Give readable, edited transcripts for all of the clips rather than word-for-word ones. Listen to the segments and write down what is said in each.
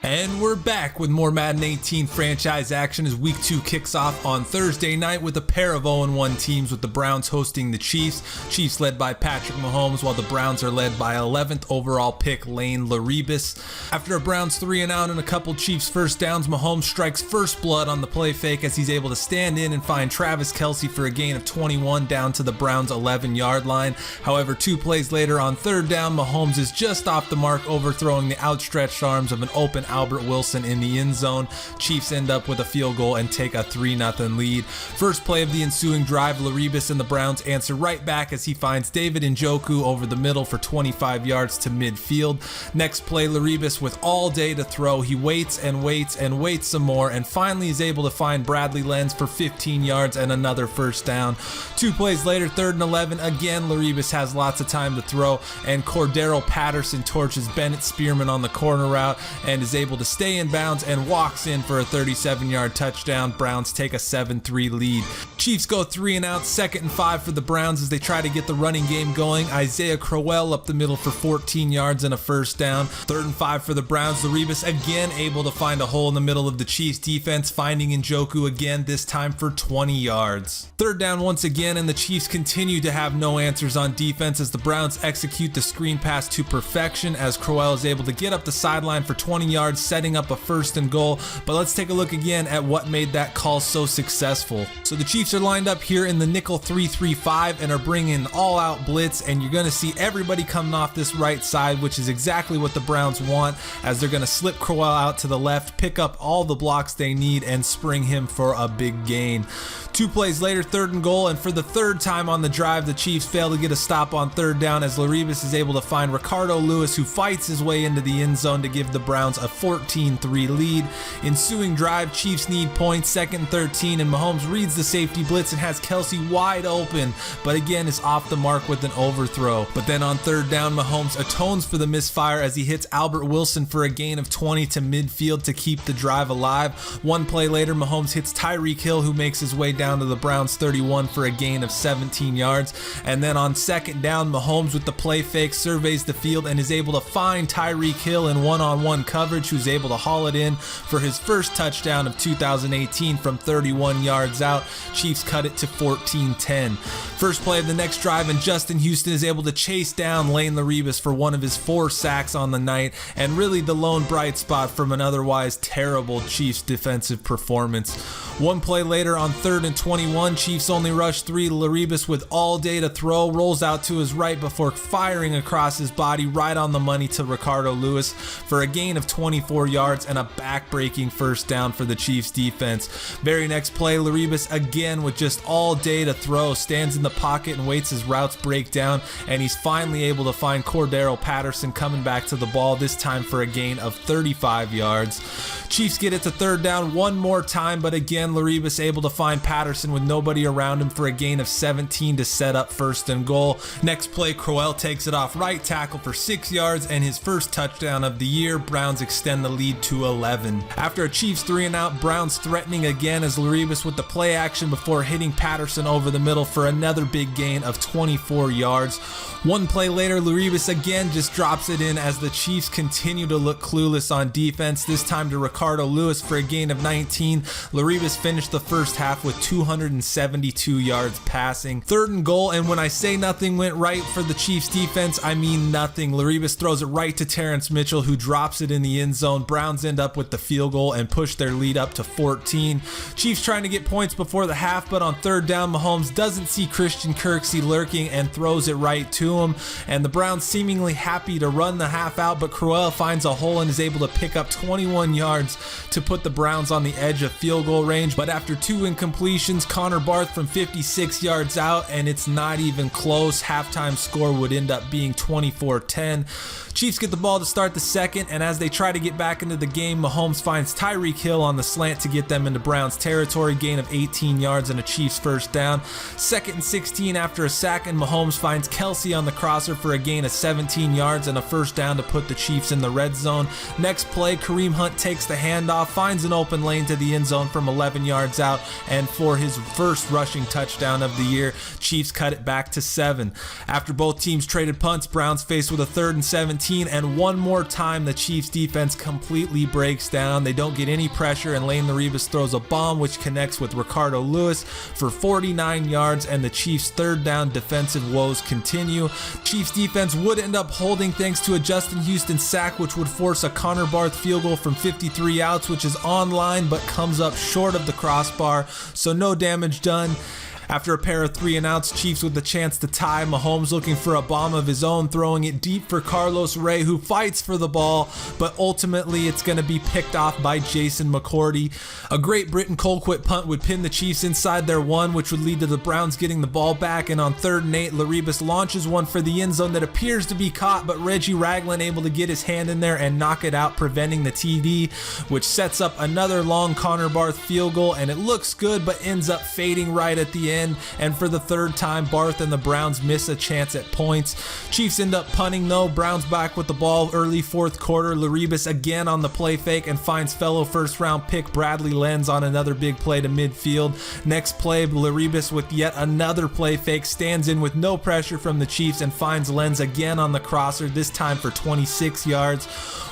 And we're back with more Madden 18 franchise action as Week 2 kicks off on Thursday night with a pair of 0-1 teams, with the Browns hosting the Chiefs. Chiefs led by Patrick Mahomes, while the Browns are led by 11th overall pick Lane Laribus. After a Browns 3-and-out and a couple Chiefs first downs, Mahomes strikes first blood on the play fake as he's able to stand in and find Travis Kelce for a gain of 21 down to the Browns' 11-yard line. However, 2 plays later on third down, Mahomes is just off the mark, overthrowing the outstretched arms of an open Albert Wilson in the end zone. Chiefs end up with a field goal and take a 3-0 lead. First play of the ensuing drive, Laribus and the Browns answer right back as he finds David Njoku over the middle for 25 yards to midfield. Next play, Laribus with all day to throw. He waits and waits and waits some more and finally is able to find Bradley Lenz for 15 yards and another first down. 2 plays later, 3rd and 11, again Laribus has lots of time to throw and Cordero Patterson torches Bennett Spearman on the corner route and is able to stay in bounds and walks in for a 37-yard touchdown. Browns take a 7-3 lead. Chiefs go 3-and-out, 2nd and 5 for the Browns as they try to get the running game going. Isaiah Crowell up the middle for 14 yards and a first down. 3rd and 5 for the Browns. Laribus again able to find a hole in the middle of the Chiefs defense, finding Njoku again, this time for 20 yards. 3rd down once again, and the Chiefs continue to have no answers on defense as the Browns execute the screen pass to perfection as Crowell is able to get up the sideline for 20 yards, setting up a 1st and goal. But let's take a look again at what made that call so successful. So the Chiefs are lined up here in the nickel 3-3-5 and are bringing all-out blitz, and you're going to see everybody coming off this right side, which is exactly what the Browns want, as they're going to slip Crowell out to the left, pick up all the blocks they need, and spring him for a big gain. 2 plays later, 3rd and goal, and for the 3rd time on the drive, the Chiefs fail to get a stop on 3rd down as Laribus is able to find Ricardo Lewis, who fights his way into the end zone to give the Browns a 14-3 lead. Ensuing drive, Chiefs need points, 2nd and 13, and Mahomes reads the safety blitz and has Kelce wide open, but again is off the mark with an overthrow. But then on 3rd down, Mahomes atones for the misfire as he hits Albert Wilson for a gain of 20 to midfield to keep the drive alive. 1 play later, Mahomes hits Tyreek Hill, who makes his way down to the Browns 31 for a gain of 17 yards. And then on 2nd down, Mahomes with the play fake surveys the field and is able to find Tyreek Hill in one-on-one coverage, who's able to haul it in for his first touchdown of 2018 from 31 yards out. Chiefs cut it to 14-10. First play of the next drive, and Justin Houston is able to chase down Lane Laribus for one of his 4 sacks on the night, and really the lone bright spot from an otherwise terrible Chiefs defensive performance. 1 play later on 3rd and 21, Chiefs only rush 3. Laribus with all day to throw rolls out to his right before firing across his body right on the money to Ricardo Lewis for a gain of 24 yards and a back-breaking first down for the Chiefs defense. Very next play, Laribus again with just all day to throw stands in the pocket and waits his routes break down, and he's finally able to find Cordero Patterson coming back to the ball, this time for a gain of 35 yards. Chiefs get it to 3rd down one more time, but again Laribus able to find Patterson with nobody around him for a gain of 17 to set up 1st and goal. Next play, Crowell takes it off right tackle for 6 yards and his first touchdown of the year. Browns extend the lead to 11. After a Chiefs 3-and-out, Browns threatening again as Laribus with the play action before hitting Patterson over the middle for another big gain of 24 yards. 1 play later, Laribus again just drops it in as the Chiefs continue to look clueless on defense, this time to Ricardo Lewis for a gain of 19. Laribus finished the first half with 272 yards passing. 3rd and goal, and when I say nothing went right for the Chiefs defense, I mean nothing. Laribus throws it right to Terrence Mitchell, who drops it in the end zone. Browns end up with the field goal and push their lead up to 14. Chiefs trying to get points before the half, but on 3rd down, Mahomes doesn't see Christian Kirksey lurking and throws it right to him, and the Browns seemingly happy to run the half out, but Crowell finds a hole and is able to pick up 21 yards to put the Browns on the edge of field goal range. But after 2 incompletions, Connor Barth from 56 yards out, and it's not even close. Halftime score would end up being 24-10. Chiefs get the ball to start the 2nd, and as they try to get back into the game, Mahomes finds Tyreek Hill on the slant to get them into Browns territory, gain of 18 yards yards and a Chiefs first down. 2nd and 16 after a sack, and Mahomes finds Kelsey on the crosser for a gain of 17 yards and a first down to put the Chiefs in the red zone. Next play, Kareem Hunt takes the handoff, finds an open lane to the end zone from 11 yards out, and for his first rushing touchdown of the year, Chiefs cut it back to 7. After both teams traded punts, Browns faced with a 3rd and 17, and one more time the Chiefs defense completely breaks down. They don't get any pressure, and Lane Laribas throws a bomb which connects with Ricardo Lewis for 49 yards, and the Chiefs' 3rd down defensive woes continue. Chiefs defense would end up holding thanks to a Justin Houston sack, which would force a Connor Barth field goal from 53 outs, which is online but comes up short of the crossbar, so no damage done. After a pair of 3 and outs, Chiefs with the chance to tie. Mahomes looking for a bomb of his own, throwing it deep for Carlos Ray, who fights for the ball, but ultimately it's going to be picked off by Jason McCourty. A great Britton Colquitt punt would pin the Chiefs inside their 1, which would lead to the Browns getting the ball back, and on 3rd and 8, Laribas launches one for the end zone that appears to be caught, but Reggie Ragland able to get his hand in there and knock it out, preventing the TD, which sets up another long Connor Barth field goal, and it looks good but ends up fading right at the end. And for the 3rd time, Barth and the Browns miss a chance at points. Chiefs end up punting though. Browns back with the ball early 4th quarter. Laribas again on the play fake and finds fellow 1st round pick Bradley Lenz on another big play to midfield. Next play, Laribas with yet another play fake stands in with no pressure from the Chiefs and finds Lenz again on the crosser, this time for 26 yards.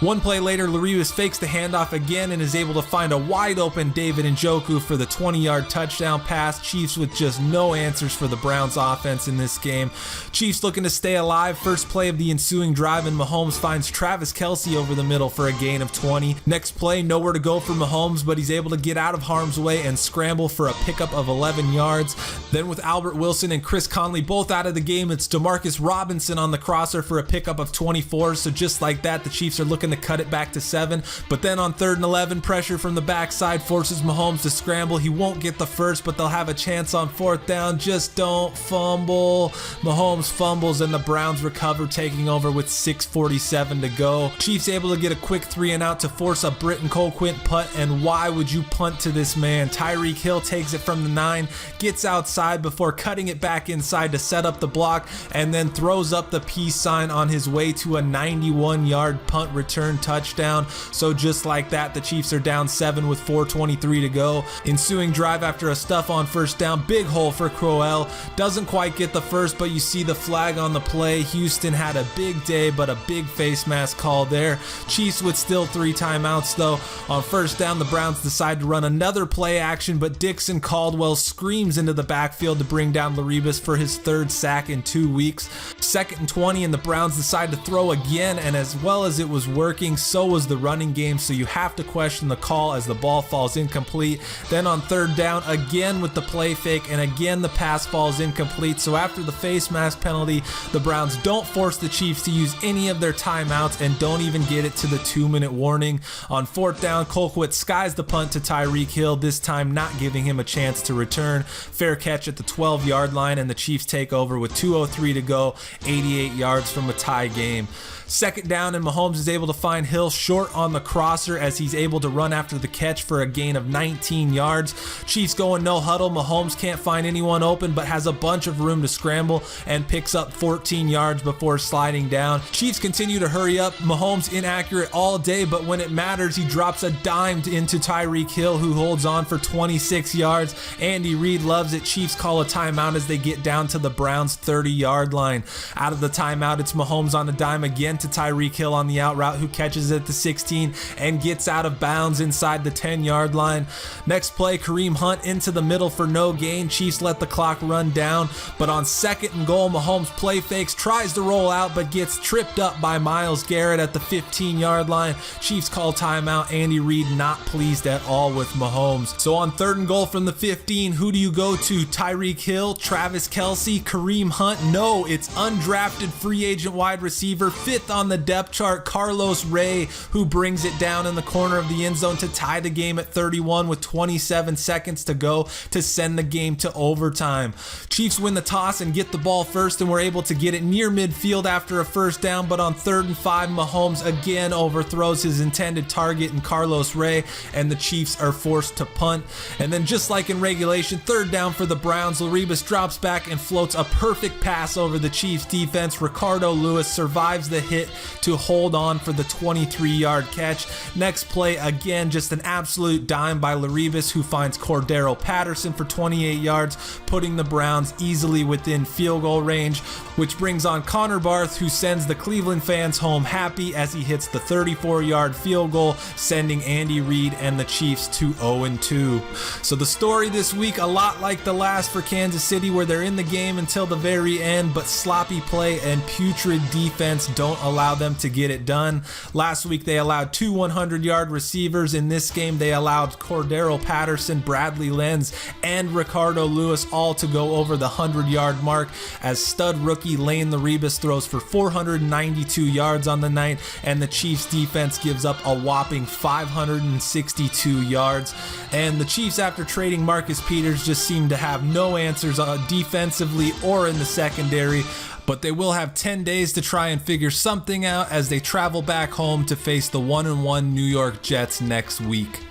One play later, Laribas fakes the handoff again and is able to find a wide open David Njoku for the 20-yard touchdown pass. Chiefs with just no answers for the Browns offense in this game. Chiefs looking to stay alive. First play of the ensuing drive, and Mahomes finds Travis Kelce over the middle for a gain of 20. Next play, nowhere to go for Mahomes, but he's able to get out of harm's way and scramble for a pickup of 11 yards. Then with Albert Wilson and Chris Conley both out of the game, it's Demarcus Robinson on the crosser for a pickup of 24. So just like that, the Chiefs are looking to cut it back to 7, but then on 3rd and 11, pressure from the backside forces Mahomes to scramble. He won't get the first, but they'll have a chance on 4th down. Just don't fumble. Mahomes fumbles and the Browns recover, taking over with 6:47 to go. Chiefs able to get a quick 3 and out to force a Britton Colquitt punt, and why would you punt to this man? Tyreek Hill takes it from the 9, gets outside before cutting it back inside to set up the block, and then throws up the peace sign on his way to a 91-yard punt return touchdown. So just like that, the Chiefs are down 7 with 4:23 to go. Ensuing drive after a stuff on 1st down, big hole for Crowell. Doesn't quite get the first, but you see the flag on the play. Houston had a big day, but a big face mask call there. Chiefs with still 3 timeouts though. On 1st down, the Browns decide to run another play action, but Dixon Caldwell screams into the backfield to bring down Laribas for his 3rd sack in 2 weeks. 2nd and 20, and the Browns decide to throw again, and as well as it was working, so was the running game, so you have to question the call as the ball falls incomplete. Then on 3rd down, again with the play fake, and again the pass falls incomplete. So after the face mask penalty, the Browns don't force the Chiefs to use any of their timeouts and don't even get it to the 2-minute warning. On 4th down, Colquitt skies the punt to Tyreek Hill, this time not giving him a chance to return. Fair catch at the 12-yard line, and the Chiefs take over with 2:03 to go, 88 yards from a tie game. 2nd down, and Mahomes is able to find Hill short on the crosser as he's able to run after the catch for a gain of 19 yards. Chiefs going no huddle. Mahomes can't find anyone open, but has a bunch of room to scramble and picks up 14 yards before sliding down. Chiefs continue to hurry up. Mahomes inaccurate all day, but when it matters, he drops a dime into Tyreek Hill, who holds on for 26 yards. Andy Reid loves it. Chiefs call a timeout as they get down to the Browns' 30-yard line. Out of the timeout, it's Mahomes on a dime again to Tyreek Hill on the out route, who catches it at the 16 and gets out of bounds inside the 10-yard line. Next play, Kareem Hunt into the middle for no gain. Chiefs let the clock run down, but on 2nd and goal, Mahomes play fakes, tries to roll out, but gets tripped up by Myles Garrett at the 15-yard line. Chiefs call timeout. Andy Reid not pleased at all with Mahomes. So on 3rd and goal from the 15, who do you go to? Tyreek Hill, Travis Kelce, Kareem Hunt? No, it's undrafted free agent wide receiver, 5th on the depth chart, Carlos Ray, who brings it down in the corner of the end zone to tie the game at 31 with 27 seconds to go to send the game to overtime. Chiefs win the toss and get the ball first, and we're able to get it near midfield after a first down, but on 3rd and 5, Mahomes again overthrows his intended target in Carlos Ray, and the Chiefs are forced to punt. And then just like in regulation, 3rd down for the Browns, Laribas drops back and floats a perfect pass over the Chiefs defense. Ricardo Lewis survives the hit to hold on for the 23-yard catch. Next play, again, just an absolute dime by Laribas, who finds Cordero Patterson for 28 yards, putting the Browns easily within field goal range, which brings on Connor Barth, who sends the Cleveland fans home happy as he hits the 34-yard field goal, sending Andy Reid and the Chiefs to 0-2. So the story this week, a lot like the last for Kansas City, where they're in the game until the very end, but sloppy play and putrid defense don't allow them to get it done. Last week they allowed 2 100-yard receivers. In this game they allowed Cordero Patterson, Bradley Lenz, and Ricardo Lewis all to go over the 100-yard mark, as stud rookie Lane Laribas throws for 492 yards on the night, and the Chiefs defense gives up a whopping 562 yards. And the Chiefs, after trading Marcus Peters, just seem to have no answers defensively or in the secondary, but they will have 10 days to try and figure something out as they travel back home to face the 1-1 New York Jets next week.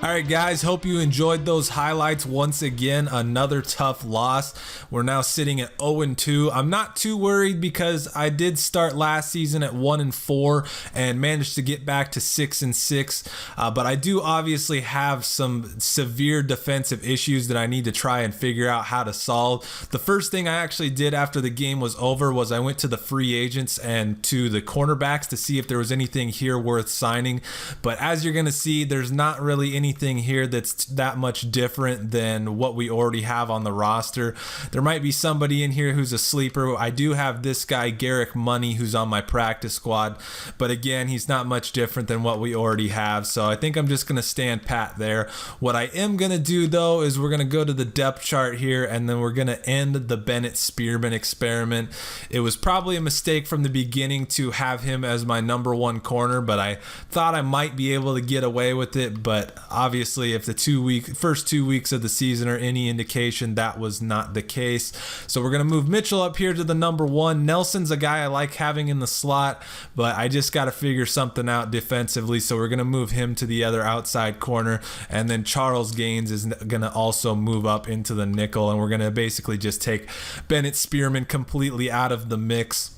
Alright guys, hope you enjoyed those highlights. Once again, another tough loss. We're now sitting at 0-2. I'm not too worried because I did start last season at 1-4 and managed to get back to 6-6. But I do obviously have some severe defensive issues that I need to try and figure out how to solve. The first thing I actually did after the game was over was I went to the free agents and to the cornerbacks to see if there was anything here worth signing. But as you're going to see, there's not really anything here that's that much different than what we already have on the roster. There might be somebody in here who's a sleeper. I do have this guy, Garrick Money, who's on my practice squad, but again, he's not much different than what we already have, so I think I'm just going to stand pat there. What I am going to do, though, is we're going to go to the depth chart here, and then we're going to end the Bennett Spearman experiment. It was probably a mistake from the beginning to have him as my number 1 corner, but I thought I might be able to get away with it, but obviously, if the first 2 weeks of the season are any indication, that was not the case. So we're going to move Mitchell up here to the number 1. Nelson's a guy I like having in the slot, but I just got to figure something out defensively. So we're going to move him to the other outside corner. And then Charles Gaines is going to also move up into the nickel. And we're going to basically just take Bennett Spearman completely out of the mix.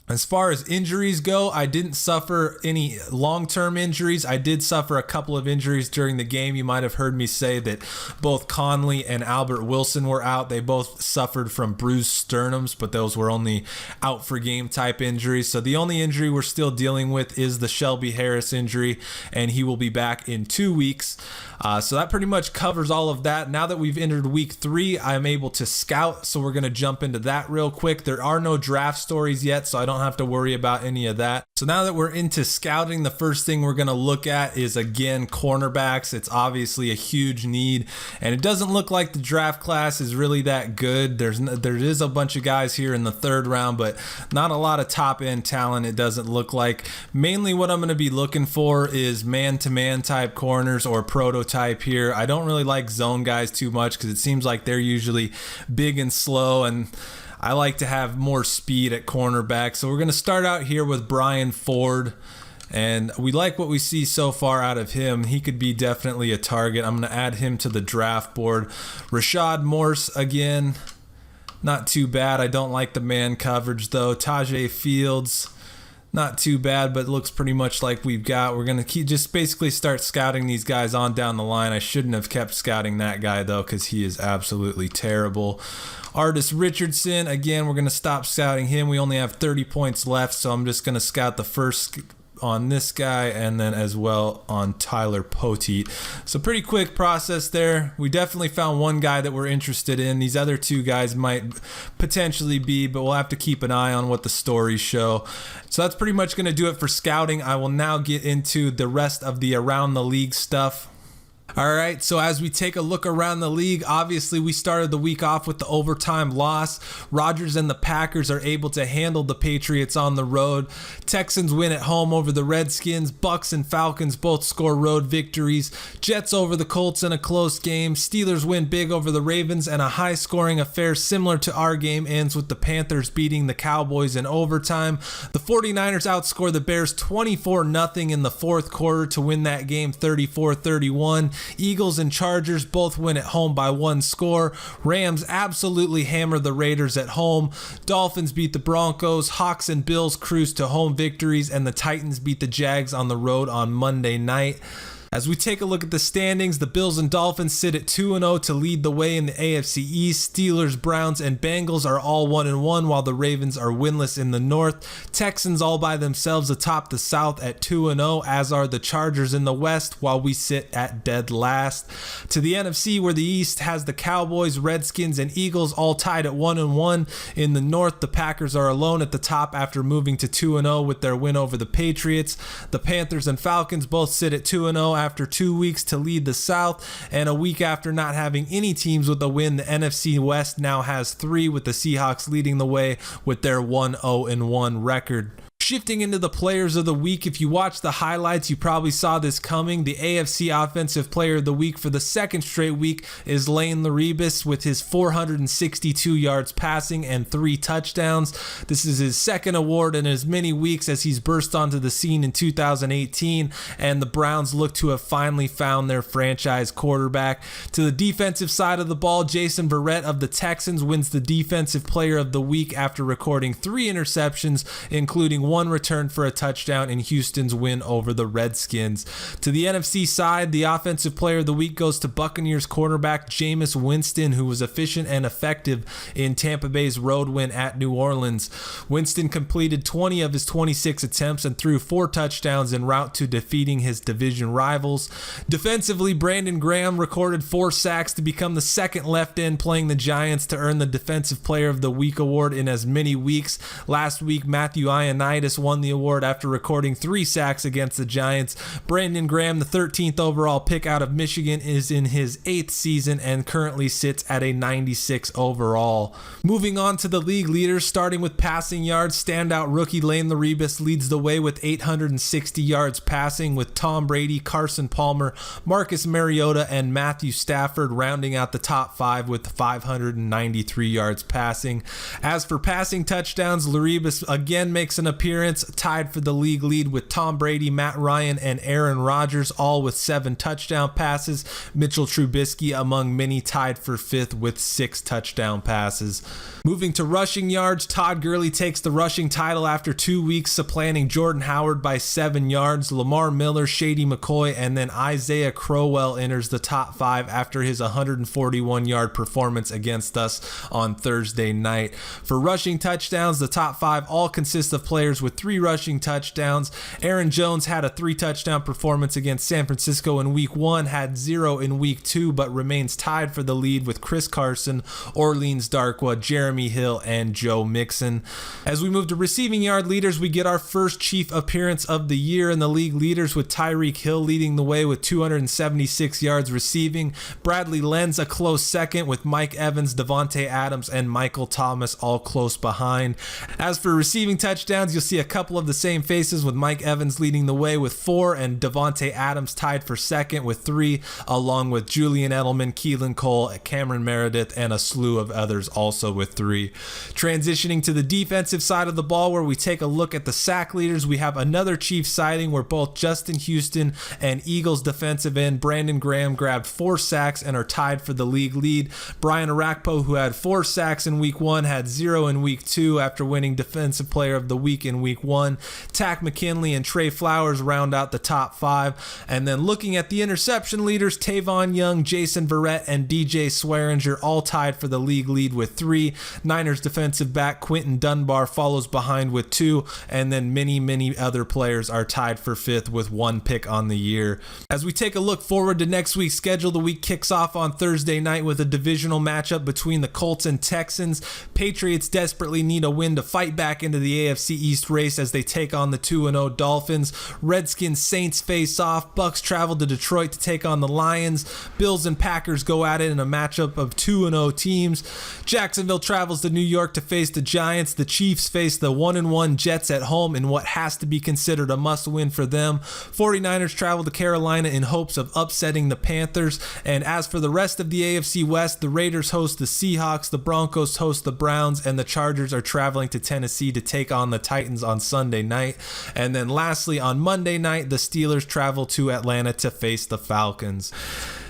As far as injuries go, I didn't suffer any long-term injuries. I did suffer a couple of injuries during the game. You might have heard me say that both Conley and Albert Wilson were out. They both suffered from bruised sternums, but those were only out for game type injuries. So the only injury we're still dealing with is the Shelby Harris injury, and he will be back in 2 weeks. So that pretty much covers all of that. Now that we've entered week 3, I'm able to scout, so we're going to jump into that real quick. There are no draft stories yet, so I don't have to worry about any of that. So now that we're into scouting, the first thing we're going to look at is, again, cornerbacks. It's obviously a huge need, and it doesn't look like the draft class is really that good. There is a bunch of guys here in the 3rd round, but not a lot of top-end talent, it doesn't look like. Mainly what I'm going to be looking for is man-to-man type corners or prototype here. I don't really like zone guys too much because it seems like they're usually big and slow, and I like to have more speed at cornerback. So we're going to start out here with Brian Ford, and we like what we see so far out of him. He could be definitely a target. I'm going to add him to the draft board. Rashad Morse, again, not too bad. I don't like the man coverage though. Tajay Fields, not too bad, but looks pretty much like we've got. We're going to just basically start scouting these guys on down the line. I shouldn't have kept scouting that guy, though, because he is absolutely terrible. Artis Richardson, again, we're going to stop scouting him. We only have 30 points left, so I'm just going to scout the first on this guy and then as well on Tyler Poteet. So pretty quick process there. We definitely found one guy that we're interested in. These other 2 guys might potentially be, but we'll have to keep an eye on what the stories show. So that's pretty much going to do it for scouting. I will now get into the rest of the around the league stuff. All right, so as we take a look around the league, obviously we started the week off with the overtime loss. Rodgers and the Packers are able to handle the Patriots on the road. Texans win at home over the Redskins. Bucks and Falcons both score road victories. Jets over the Colts in a close game. Steelers win big over the Ravens, and a high-scoring affair similar to our game ends with the Panthers beating the Cowboys in overtime. The 49ers outscore the Bears 24-0 in the fourth quarter to win that game 34-31. Eagles and Chargers both win at home by one score. Rams absolutely hammer the Raiders at home. Dolphins beat the Broncos. Hawks and Bills cruise to home victories, and the Titans beat the Jags on the road on Monday night. As we take a look at the standings, the Bills and Dolphins sit at 2-0 to lead the way in the AFC East. Steelers, Browns, and Bengals are all 1-1, while the Ravens are winless in the North. Texans all by themselves atop the South at 2-0, as are the Chargers in the West, while we sit at dead last. To the NFC, where the East has the Cowboys, Redskins, and Eagles all tied at 1-1. In the North, the Packers are alone at the top after moving to 2-0 with their win over the Patriots. The Panthers and Falcons both sit at 2-0 after 2 weeks to lead the South, and a week after not having any teams with a win, the NFC West now has 3, with the Seahawks leading the way with their 1-0-1 record. Shifting into the players of the week, if you watch the highlights, you probably saw this coming. The AFC Offensive Player of the Week for the second straight week is Lane Laribus with his 462 yards passing and 3 touchdowns. This is his second award in as many weeks as he's burst onto the scene in 2018, and the Browns look to have finally found their franchise quarterback. To the defensive side of the ball, Jason Verrett of the Texans wins the Defensive Player of the Week after recording 3 interceptions, including 1 return for a touchdown in Houston's win over the Redskins. To the NFC side, the Offensive Player of the Week goes to Buccaneers cornerback Jameis Winston, who was efficient and effective in Tampa Bay's road win at New Orleans. Winston completed 20 of his 26 attempts and threw 4 touchdowns en route to defeating his division rivals. Defensively, Brandon Graham recorded 4 sacks to become the second left end playing the Giants to earn the Defensive Player of the Week award in as many weeks. Last week, Matthew Ioannidis won the award after recording 3 sacks against the Giants. Brandon Graham, the 13th overall pick out of Michigan, is in his 8th season and currently sits at a 96 overall. Moving on to the league leaders, starting with passing yards, standout rookie Lane Laribus leads the way with 860 yards passing, with Tom Brady, Carson Palmer, Marcus Mariota, and Matthew Stafford rounding out the top 5 with 593 yards passing. As for passing touchdowns, Laribus again makes an appearance, tied for the league lead with Tom Brady, Matt Ryan, and Aaron Rodgers, all with 7 touchdown passes. Mitchell Trubisky among many tied for 5th with 6 touchdown passes. Moving to rushing yards, Todd Gurley takes the rushing title after 2 weeks, supplanting Jordan Howard by 7 yards. Lamar Miller, Shady McCoy, and then Isaiah Crowell enters the top 5 after his 141-yard performance against us on Thursday night. For rushing touchdowns, the top 5 all consist of players with 3 rushing touchdowns. Aaron Jones had a 3-touchdown performance against San Francisco in week 1, had 0 in week 2, but remains tied for the lead with Chris Carson, Orleans Darkwa, Jeremy Hill, and Joe Mixon. As we move to receiving yard leaders, we get our first Chief appearance of the year in the league leaders, with Tyreek Hill leading the way with 276 yards receiving. Bradley Lenz a close second, with Mike Evans, Devontae Adams, and Michael Thomas all close behind. As for receiving touchdowns, you'll see a couple of the same faces, with Mike Evans leading the way with 4 and Devontae Adams tied for second with 3, along with Julian Edelman, Keelan Cole, Cameron Meredith, and a slew of others also with 3. Transitioning to the defensive side of the ball, where we take a look at the sack leaders, we have another Chiefs sighting where both Justin Houston and Eagles defensive end Brandon Graham grabbed 4 sacks and are tied for the league lead. Brian Arakpo, who had 4 sacks in week 1, had 0 in week 2 after winning Defensive Player of the Week in week 1. Tack McKinley and Trey Flowers round out the top 5. And then looking at the interception leaders, Tavon Young, Jason Verrett, and DJ Swearinger all tied for the league lead with 3. Niners defensive back Quentin Dunbar follows behind with 2, and then many other players are tied for 5th with 1 pick on the year. As we take a look forward to next week's schedule, the week kicks off on Thursday night with a divisional matchup between the Colts and Texans. Patriots desperately need a win to fight back into the AFC East race as they take on the 2-0 Dolphins. Redskins Saints face off. Bucks travel to Detroit to take on the Lions. Bills and Packers go at it in a matchup of 2-0 teams. Jacksonville travels to New York to face the Giants. The Chiefs face the 1-1 Jets at home in what has to be considered a must-win for them. 49ers travel to Carolina in hopes of upsetting the Panthers. And as for the rest of the AFC West, the Raiders host the Seahawks, the Broncos host the Browns, and the Chargers are traveling to Tennessee to take on the Titans on Sunday night. And then lastly, on Monday night, the Steelers travel to Atlanta to face the Falcons.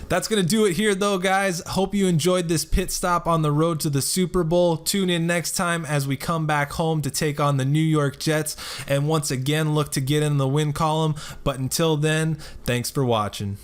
That's going to do it here, though, guys. Hope you enjoyed this pit stop on the road to the Super Bowl. Tune in next time as we come back home to take on the New York Jets and once again look to get in the win column. But until then, thanks for watching.